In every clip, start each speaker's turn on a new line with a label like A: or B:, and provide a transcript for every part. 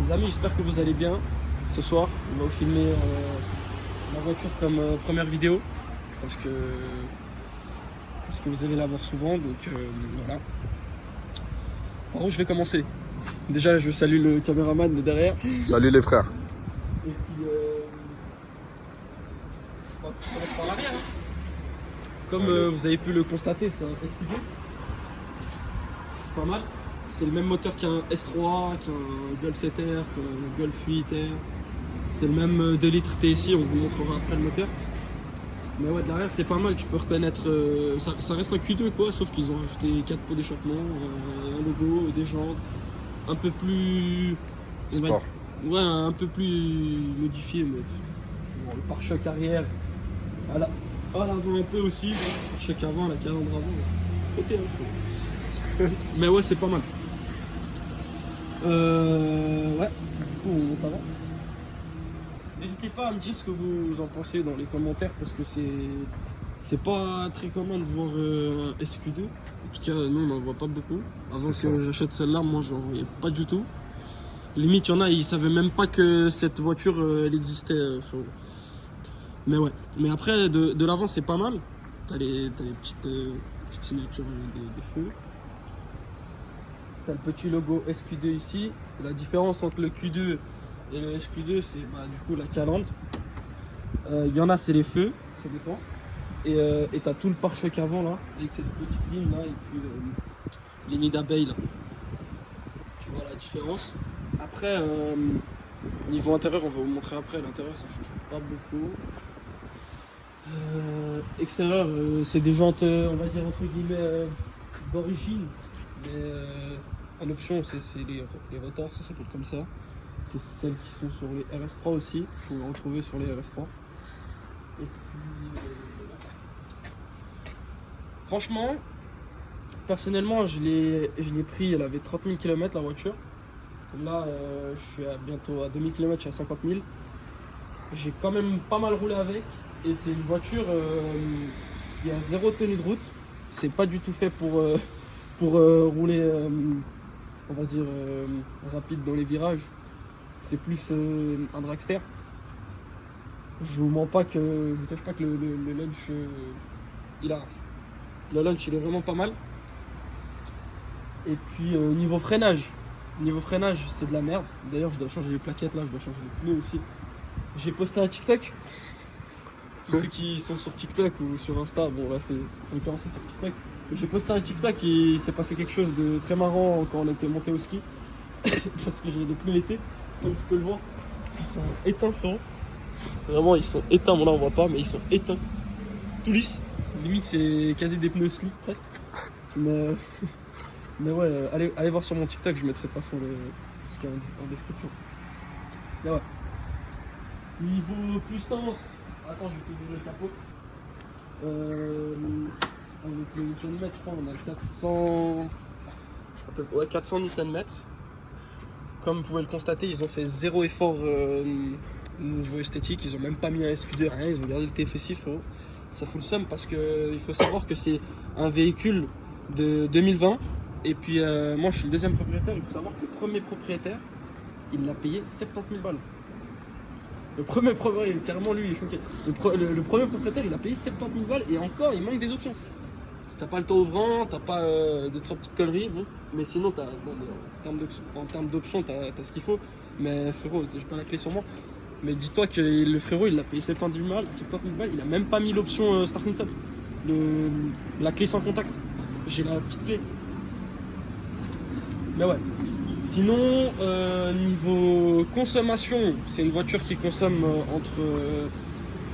A: Les amis, j'espère que vous allez bien. Ce soir, on va vous filmer la voiture comme première vidéo parce que vous allez la voir souvent. Donc voilà. Par où je vais commencer? Déjà, je salue le caméraman de derrière.
B: Salut les frères.
A: Et puis, on commence par l'arrière. Hein. Comme vous avez pu le constater, c'est un SQ2. Pas mal. C'est le même moteur qu'un S3, qu'un Golf 7R, qu'un Golf 8R. C'est le même 2 litres TSI, on vous montrera après le moteur. Mais ouais, de l'arrière c'est pas mal, tu peux reconnaître. Ça reste un Q2 quoi, sauf qu'ils ont rajouté 4 pots d'échappement, un logo, des jantes. Un peu plus.
B: Sport.
A: Ouais, un peu plus modifié, mais. Bon, le pare-choc arrière. À l'avant un peu aussi, le pare-choc avant, la calandre avant. Frotté, hein, c'est cool. Mais ouais, c'est pas mal. Ouais, du coup, on monte avant. N'hésitez pas à me dire ce que vous en pensez dans les commentaires parce que c'est pas très commun de voir un SQ2. En tout cas, nous on n'en voit pas beaucoup. Avant que j'achète celle-là, moi j'en voyais pas du tout. Limite, il y en a, ils savaient même pas que cette voiture elle existait, frérot. Mais ouais. Mais après, de l'avant, c'est pas mal. T'as les petites signatures des feux. T'as le petit logo SQ2 ici. La différence entre le Q2 et le SQ2, c'est du coup la calandre. Il y en a, c'est les feux, ça dépend. Et t'as tout le pare-choc avant là, avec cette petite ligne là, et puis les nids d'abeilles là. Tu vois la différence. Après, niveau intérieur, on va vous montrer après. L'intérieur, ça change pas beaucoup. Extérieur, c'est des jantes, on va dire entre guillemets, d'origine. Mais en option, c'est les rotors, ça s'appelle comme ça. C'est celles qui sont sur les RS3 aussi, vous pouvez les retrouver sur les RS3. Et puis, franchement, personnellement, je l'ai pris, elle avait 30 000 km la voiture. Là, je suis bientôt à 2000 km, je suis à 50 000. J'ai quand même pas mal roulé avec. Et c'est une voiture qui a zéro tenue de route. C'est pas du tout fait pour rouler, on va dire, rapide dans les virages. C'est plus un dragster. Je vous mens pas je vous cache pas que le lunch il arrache. Le lunch il est vraiment pas mal. Et puis niveau freinage c'est de la merde. D'ailleurs je dois changer les plaquettes là, je dois changer les pneus aussi. J'ai posté un TikTok. Tous ceux qui sont sur TikTok ou sur Insta, bon là c'est référencé sur TikTok. J'ai posté un TikTok et il s'est passé quelque chose de très marrant quand on était monté au ski. Parce que j'ai des pneus été, comme tu peux le voir. Ils sont éteints frérot. Vraiment ils sont éteints, bon là on voit pas mais ils sont éteints. Tout lisse. Limite c'est quasi des pneus slip presque. Mais ouais, allez voir sur mon TikTok, je mettrai de toute façon tout ce qu'il y a en description. Mais ouais. Niveau puissance, attends je vais te donner le capot. Avec le Nm, je crois on a 400 Nm. Comme vous pouvez le constater, ils ont fait zéro effort niveau esthétique, ils ont même pas mis un SQ2, rien, ils ont gardé le TFSI frérot. Ça fout le seum parce que il faut savoir que c'est un véhicule de 2020 et puis moi je suis le deuxième propriétaire, il faut savoir que le premier propriétaire il l'a payé 70 000 balles. Le premier propriétaire, carrément lui il est choqué. Le premier propriétaire il a payé 70 000 balles et encore il manque des options. Si t'as pas le taux ouvrant, t'as pas deux trois petites conneries, bon. Mais sinon t'as en termes d'options t'as ce qu'il faut. Mais frérot, j'ai pas la clé sur moi. Mais dis-toi que le frérot il l'a payé 70 000 balles, il a même pas mis l'option Start Me Stop. La clé sans contact. J'ai la petite clé. Mais ouais. Sinon, niveau consommation, c'est une voiture qui consomme entre,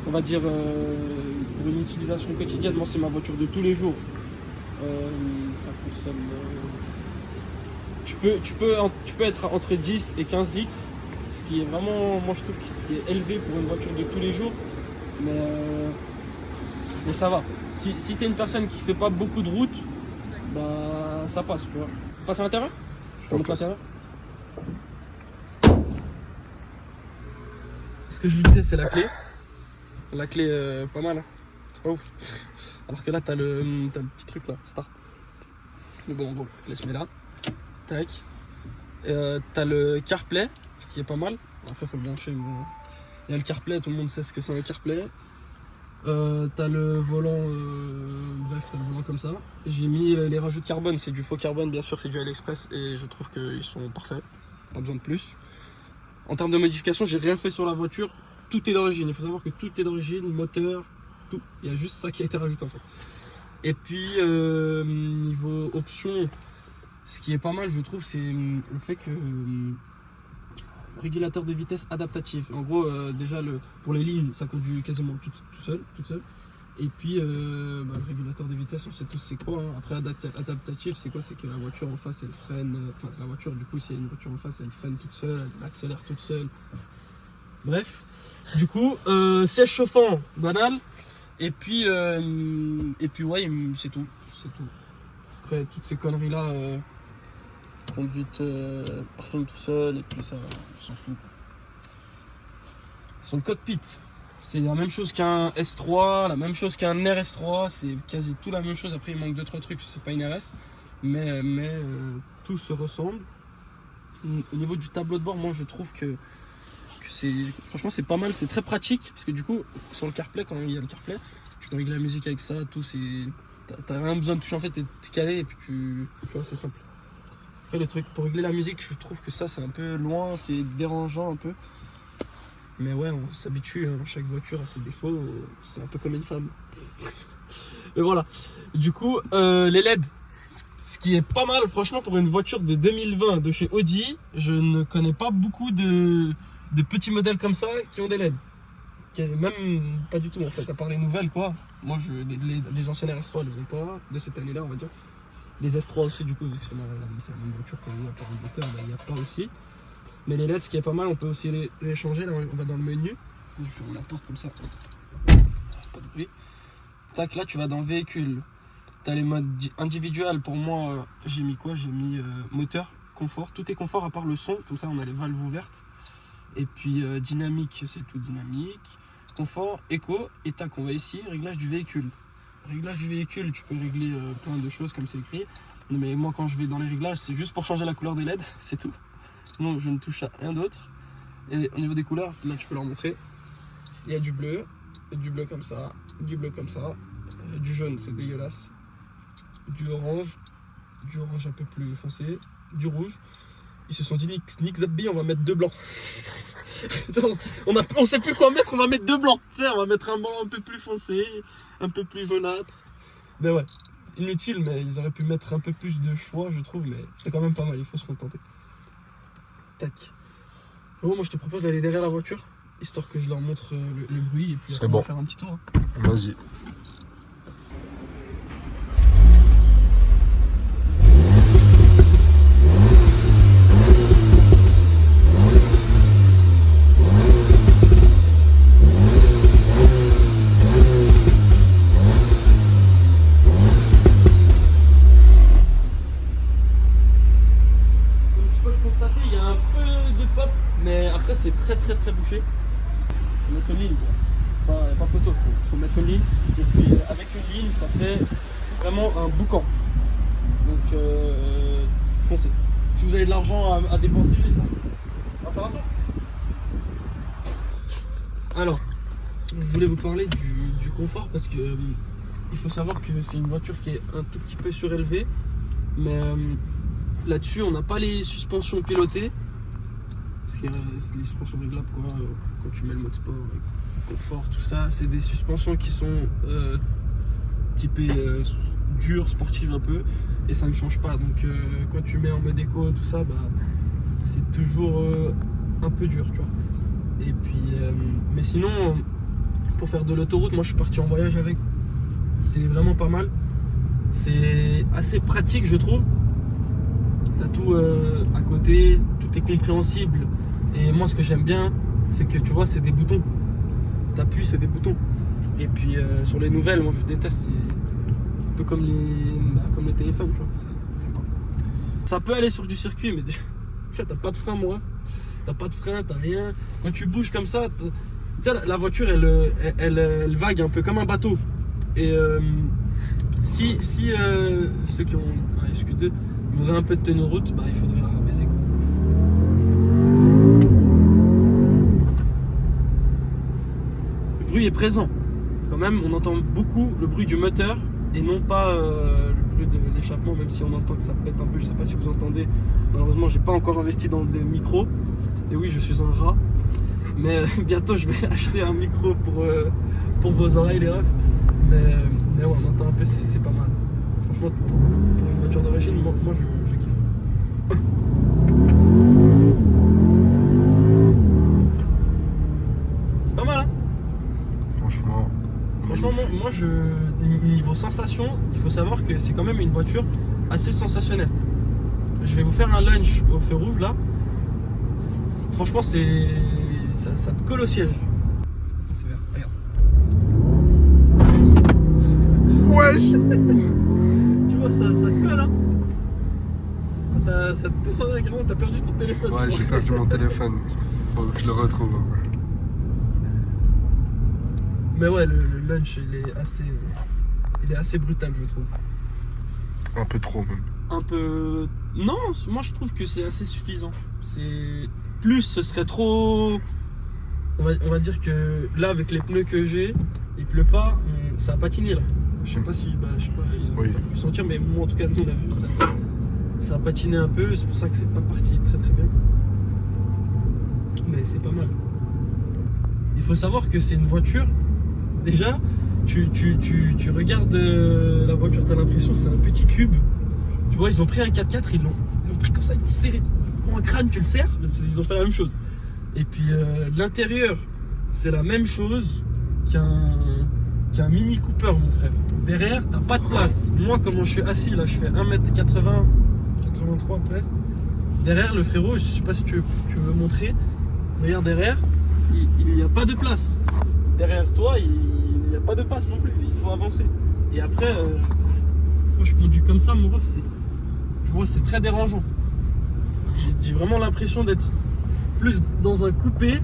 A: on va dire, pour une utilisation quotidienne, moi c'est ma voiture de tous les jours. Ça consomme. Tu peux être entre 10 et 15 litres, ce qui est vraiment, moi je trouve que ce qui est élevé pour une voiture de tous les jours. Mais ça va. Si t'es une personne qui fait pas beaucoup de route, bah ça passe, tu vois. Passe à l'intérieur ? Je te montre l'intérieur. Ce que je vous disais, c'est la clé. La clé, pas mal, hein. C'est pas ouf. Alors que là, t'as le petit truc là, start. Mais bon, laisse-moi là. Tac. T'as le CarPlay. ce qui est pas mal. Après, il faut le brancher. Mais bon. Il y a le CarPlay, tout le monde sait ce que c'est un CarPlay. T'as le volant, bref, t'as le volant comme ça. J'ai mis les rajouts de carbone, c'est du faux carbone, bien sûr, c'est du AliExpress et je trouve qu'ils sont parfaits. Pas besoin de plus. En termes de modification, j'ai rien fait sur la voiture. Tout est d'origine. Il faut savoir que tout est d'origine, moteur, tout. Il y a juste ça qui a été rajouté en fait. Et puis niveau option, ce qui est pas mal, je trouve, c'est le fait que régulateur de vitesse adaptatif. En gros, déjà pour les lignes, ça conduit quasiment tout seul, toute seule. Et puis le régulateur de vitesse, on sait tous c'est quoi. Hein. Après adaptatif, c'est quoi? C'est que la voiture en face, elle freine. Enfin, c'est la voiture. Du coup, s'il y a une voiture en face, elle freine toute seule, elle accélère toute seule. Bref. Du coup, siège chauffant, banal. Et puis ouais, c'est tout. C'est tout. Après, toutes ces conneries là. Conduite parking tout seul et puis ça, on s'en fout. Son cockpit, c'est la même chose qu'un S3, la même chose qu'un RS3, c'est quasi tout la même chose. Après, il manque 2-3 trucs, c'est pas une RS, mais tout se ressemble. Au niveau du tableau de bord, moi je trouve que c'est, franchement, c'est pas mal, c'est très pratique parce que du coup, sur le CarPlay, quand il y a le CarPlay, tu peux régler la musique avec ça, tout, t'as rien besoin de toucher en fait, t'es calé et puis tu vois, c'est simple. Après, le truc pour régler la musique, je trouve que ça c'est un peu loin, c'est dérangeant un peu. Mais ouais, on s'habitue, hein. Chaque voiture a ses défauts, c'est un peu comme une femme. Et voilà. Du coup, les LED, ce qui est pas mal, franchement, pour une voiture de 2020 de chez Audi, je ne connais pas beaucoup de petits modèles comme ça qui ont des LED. Même pas du tout en fait, à part les nouvelles quoi. Moi, les anciennes RS3, elles les ont pas, de cette année-là, on va dire. Les S3 aussi, du coup, c'est la même voiture qu'elles ont à part le moteur, il n'y a pas aussi. Mais les LED, ce qui est pas mal, on peut aussi les changer. Là, on va dans le menu. On la porte comme ça. Pas de bruit. Tac, là, tu vas dans véhicule. Tu as les modes individuels. Pour moi, j'ai mis quoi? J'ai mis moteur, confort. Tout est confort à part le son. Comme ça, on a les valves ouvertes. Et puis dynamique, c'est tout dynamique. Confort, éco. Et tac, on va ici, réglage du véhicule. Réglage du véhicule, tu peux régler plein de choses comme c'est écrit. Mais moi, quand je vais dans les réglages, c'est juste pour changer la couleur des LED, c'est tout. Sinon, je ne touche à rien d'autre. Et au niveau des couleurs, là, tu peux leur montrer. Il y a du bleu comme ça, du bleu comme ça, du jaune, c'est dégueulasse, du orange un peu plus foncé, du rouge. Ils se sont dit, Nick Zappi, on va mettre 2 blancs. on sait plus quoi mettre, on va mettre 2 blancs. Tu sais, on va mettre un blanc un peu plus foncé, un peu plus jaunâtre. Mais ouais, inutile, mais ils auraient pu mettre un peu plus de choix, je trouve, mais c'est quand même pas mal, il faut se contenter. Tac. Bon, moi je te propose d'aller derrière la voiture, histoire que je leur montre le bruit, et puis après, on va faire un petit tour. Hein.
B: Vas-y.
A: Il y a un peu de pop, mais après c'est très bouché. Faut mettre une ligne, quoi. Pas photo, faut mettre une ligne. Et puis avec une ligne, ça fait vraiment un boucan. Donc foncez. Si vous avez de l'argent à dépenser, on va faire un tour. Alors, je voulais vous parler du confort parce que il faut savoir que c'est une voiture qui est un tout petit peu surélevée, mais là-dessus, on n'a pas les suspensions pilotées. C'est les suspensions réglables quoi, quand tu mets le mode sport, confort, tout ça. C'est des suspensions qui sont typées dures, sportives un peu. Et ça ne change pas. Donc quand tu mets en mode éco, tout ça, bah, c'est toujours un peu dur, tu vois. Et puis, mais sinon, pour faire de l'autoroute, moi je suis parti en voyage avec. C'est vraiment pas mal. C'est assez pratique, je trouve. T'as tout à côté, tout est compréhensible. Et moi, ce que j'aime bien, c'est que tu vois, c'est des boutons. T'appuies, c'est des boutons. Et puis sur les nouvelles, moi je déteste. C'est un peu comme les téléphones, tu vois. J'aime pas. Ça peut aller sur du circuit, mais tu vois, t'as pas de frein, moi. T'as pas de frein, t'as rien. Quand tu bouges comme ça, tu sais, la voiture, elle vague un peu comme un bateau. Et si ceux qui ont un SQ2 voudraient un peu de tenue de route, bah, il faudrait la rabaisser, quoi. présent. Quand même, on entend beaucoup le bruit du moteur et non pas le bruit de l'échappement, même si on entend que ça pète un peu. Je sais pas si vous entendez. Malheureusement, j'ai pas encore investi dans des micros. Et oui, je suis un rat. Mais bientôt, je vais acheter un micro pour vos oreilles, les refs. Mais ouais, on entend un peu, c'est pas mal. Franchement, pour une voiture d'origine, moi je kiffe. C'est pas mal, hein?
B: Franchement,
A: moi, niveau sensation, il faut savoir que c'est quand même une voiture assez sensationnelle. Je vais vous faire un lunch au feu rouge là. Franchement, ça te colle au siège. C'est vert, regarde.
B: wesh.
A: Tu vois, ça te colle, hein? Ça te pousse en l'air, carrément, t'as perdu ton téléphone.
B: Ouais, j'ai perdu mon téléphone. Faut que je le retrouve. Ouais.
A: Mais ouais, le lunch, il est assez brutal, je trouve.
B: Un peu trop même.
A: Un peu... Non, moi je trouve que c'est assez suffisant. Plus, ce serait trop... On va dire que là, avec les pneus que j'ai, il pleut pas, ça a patiné là. Je sais pas si... je sais pas, ils ont
B: Oui.
A: pas pu sentir, mais moi en tout cas, nous on a vu, ça a patiné un peu, c'est pour ça que c'est pas parti très très bien. Mais c'est pas mal. Il faut savoir que c'est une voiture, déjà, tu regardes la voiture, t'as l'impression que c'est un petit cube. Tu vois, ils ont pris un 4x4, ils l'ont pris comme ça, ils l'ont serré en crâne, tu le serres, ils ont fait la même chose. Et puis l'intérieur, c'est la même chose qu'un Mini Cooper, mon frère. Derrière, t'as pas de place. Moi, comment je suis assis là, je fais 1m80, 83 presque. Derrière, le frérot, je sais pas si tu veux montrer. Regarde derrière, il n'y a pas de place. Derrière toi, il n'y a pas de place non plus. Il faut avancer. Et après, moi je conduis comme ça, mon ref, c'est très dérangeant. J'ai vraiment l'impression d'être plus dans un coupé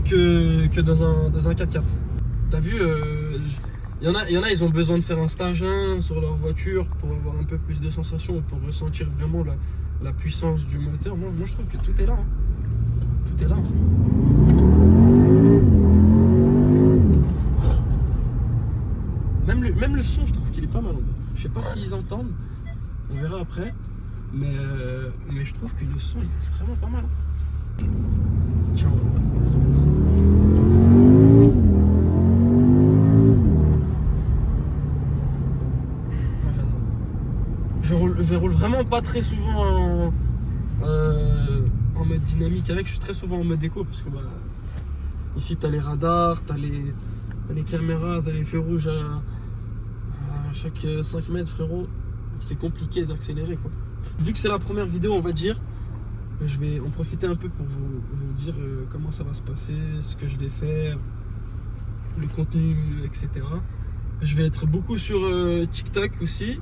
A: que dans un 4x4. T'as vu, il y en a, ils ont besoin de faire un stage 1 sur leur voiture pour avoir un peu plus de sensations, pour ressentir vraiment la puissance du moteur. Moi, je trouve que tout est là. Hein. Tout est là. Même le son, je trouve qu'il est pas mal. Je sais pas s'ils entendent, on verra après. Mais je trouve que le son il est vraiment pas mal. Tiens, on va se mettre. Je roule vraiment pas très souvent en mode dynamique avec, je suis très souvent en mode éco parce que ici t'as les radars, t'as les caméras, t'as les feux rouges à chaque 5 mètres, frérot. C'est compliqué d'accélérer quoi. Vu que c'est la première vidéo, on va dire, je vais en profiter un peu pour vous dire comment ça va se passer, ce que je vais faire, le contenu, etc. Je vais être beaucoup sur TikTok aussi.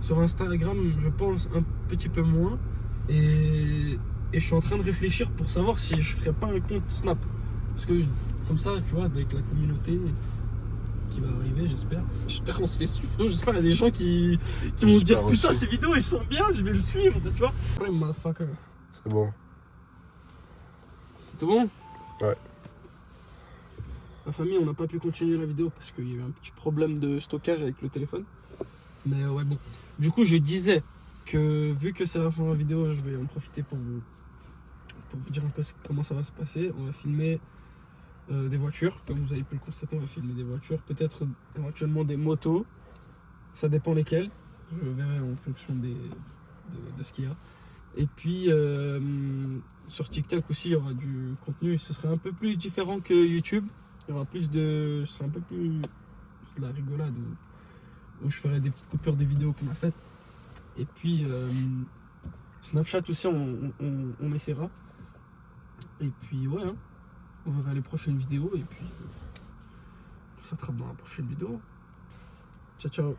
A: Sur Instagram, je pense un petit peu moins. Et je suis en train de réfléchir pour savoir si je ferais pas un compte Snap. Parce que comme ça, tu vois, avec la communauté qui va arriver, j'espère. J'espère qu'on se fait suivre. J'espère qu'il y a des gens qui vont se dire putain, ces vidéos elles sont bien, je vais le suivre, tu vois. Ouais, motherfucker.
B: C'est bon.
A: C'est tout bon?
B: Ouais.
A: Ma famille, on n'a pas pu continuer la vidéo parce qu'il y a eu un petit problème de stockage avec le téléphone. Mais ouais, bon. Du coup, je disais que vu que c'est la première vidéo, je vais en profiter pour vous dire un peu comment ça va se passer. On va filmer des voitures, comme vous avez pu le constater, on va filmer des voitures, peut-être éventuellement des motos, ça dépend lesquelles, je verrai en fonction de ce qu'il y a. Et puis sur TikTok aussi, il y aura du contenu, ce serait un peu plus différent que YouTube, il y aura ce serait un peu plus de la rigolade, où je ferai des petites coupures des vidéos qu'on a faites. Et puis Snapchat aussi, on essaiera. Et puis ouais, hein. On verra les prochaines vidéos et puis tout s'attrape dans la prochaine vidéo. Ciao ciao.